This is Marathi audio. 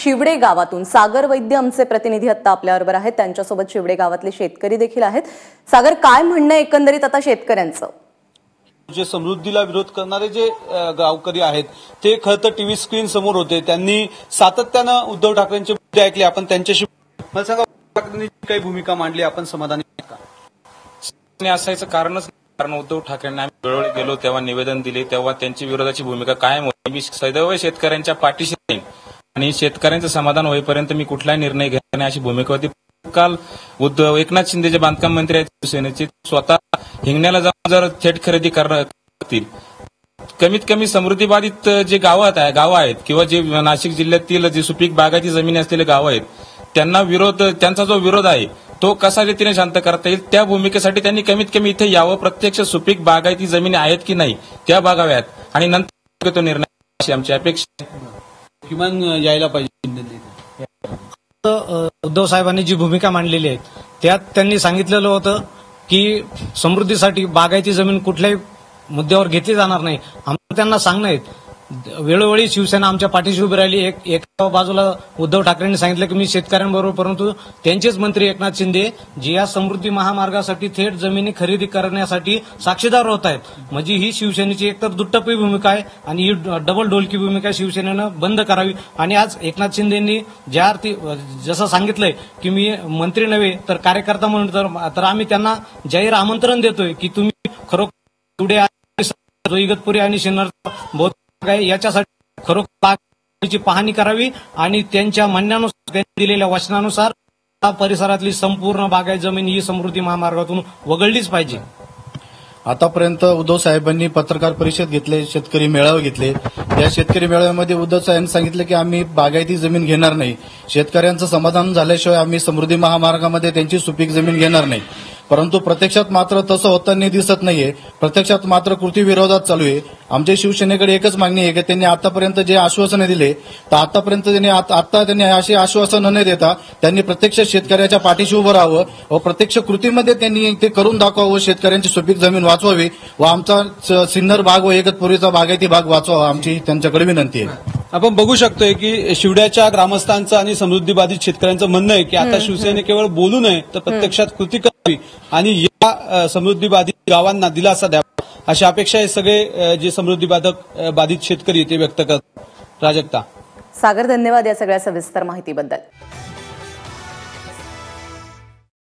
शिवडे गावातून सागर वैद्य आमचे प्रतिनिधी आता आपल्याबरोबर आहेत, त्यांच्यासोबत शिवडे गावातले शेतकरी देखील आहेत। सागर, काय म्हणणं एकंदरीत आता शेतकऱ्यांचं? जे समृद्धीला विरोध करणारे जे गावकरी आहेत ते खरं तर टीव्ही स्क्रीन समोर होते, त्यांनी सातत्यानं उद्धव ठाकरेंचे मुद्दे ऐकले। आपण त्यांच्याशी मला सांगा, ठाकरेंनी काही भूमिका मांडली, आपण समाधानी का? असायचं कारण उद्धव ठाकरेंना आम्ही वेळोवेळी गेलो तेव्हा निवेदन दिले, तेव्हा त्यांची विरोधाची भूमिका कायम होती। मी सदैव शेतकऱ्यांच्या पाठीशी राहीन आणि शेतकऱ्यांचं समाधान होईपर्यंत मी कुठलाही निर्णय घेणार नाही अशी भूमिका होती। काल उद्धव एकनाथ शिंदे जे बांधकाम मंत्री आहेत शिवसेनेचे, स्वतः हिंगण्याला जाऊन जर थेट खरेदी करतील, कमीत कमी समृद्धी बाधित जे गावं आहेत किंवा जे नाशिक जिल्ह्यातील जे सुपीक बागायती जमिनी असलेले गावं आहेत त्यांचा जो विरोध आहे तो कसा रीतीने शांत करता येईल त्या भूमिकेसाठी त्यांनी कमीत कमी इथे यावं, प्रत्यक्ष सुपीक बागायती जमिनी आहेत की नाही त्या बघाव्यात आणि नंतर तो निर्णय अशी आमची अपेक्षा किमान यायला पाहिजे। उद्धव साहेबांनी जी भूमिका मांडलेली आहे त्यात त्यांनी सांगितलेलं होतं की समृद्धीसाठी बागायती जमीन कुठल्याही मुद्द्यावर घेतली जाणार नाही। आम्हाला त्यांना सांगणं आहे, वेळोवेळी शिवसेना आमच्या पाठीशी उभी राहिली। एका बाजूला उद्धव ठाकरेंनी सांगितलं की मी शेतकऱ्यांबरोबर, परंतु त्यांचेच मंत्री एकनाथ शिंदे जे या समृद्धी महामार्गासाठी थेट जमिनी खरेदी करण्यासाठी साक्षीदार होत आहेत। म्हणजे ही शिवसेनेची एकतर दुट्टपी भूमिका आहे आणि ही डबल ढोलकी भूमिका शिवसेनेनं बंद करावी। आणि आज एकनाथ शिंदेंनी ज्या अर्थी जसं सांगितलंय की मी मंत्री नव्हे तर कार्यकर्ता म्हणून, तर आम्ही त्यांना जाहीर आमंत्रण देतोय की तुम्ही खरोखर पुढे इगतपुरी आणि सिन्नर याच्यासाठी खरोखर पाहणी करावी आणि त्यांच्या म्हणण्यानुसार, त्यांनी दिलेल्या वचनानुसार परिसरातली संपूर्ण बागायत जमीन ही समृद्धी महामार्गातून वगळलीच पाहिजे। आतापर्यंत उद्धव साहेबांनी पत्रकार परिषद घेतले, शेतकरी मेळावे घेतले। या शेतकरी मेळाव्यामध्ये उद्धव साहेबांनी सांगितलं की आम्ही बागायती जमीन घेणार नाही, शेतकऱ्यांचं समाधान झाल्याशिवाय आम्ही समृद्धी महामार्गामध्ये त्यांची सुपीक जमीन घेणार नाही। परंतु प्रत्यक्षात मात्र तसं होताना दिसत नाहीये, प्रत्यक्षात मात्र कृती विरोधात चालू आहे। आमच्या शिवसेनेकडे एकच मागणी आहे की त्यांनी आतापर्यंत जे आश्वासनं दिले तर आतापर्यंत त्यांनी अशी आश्वासनं न देता त्यांनी प्रत्यक्ष शेतकऱ्याच्या पाठीशी उभं राहावं व प्रत्यक्ष कृतीमध्ये त्यांनी ते करून दाखवावं, शेतकऱ्यांची सुपीक जमीन वाचवावी व आमचा सिन्नर भाग व इगतपुरीचा बागायती भाग वाचवावा, आमची त्यांच्याकडे विनंती आहे। आपण बघू शकतोय की शिवड्याच्या ग्रामस्थांचं आणि समृद्धी बाधित शेतकऱ्यांचं म्हणणं आहे की आता शिवसेने केवळ बोलू नये तर प्रत्यक्षात कृती करावी आणि या समृद्धी बाधित गावांना दिलासा द्यावा अशी अपेक्षा हे सगळे जे समृद्धी बाधित शेतकरी ते व्यक्त करतात। प्राजक्ता, सागर, धन्यवाद या सगळ्या सविस्तर माहितीबद्दल।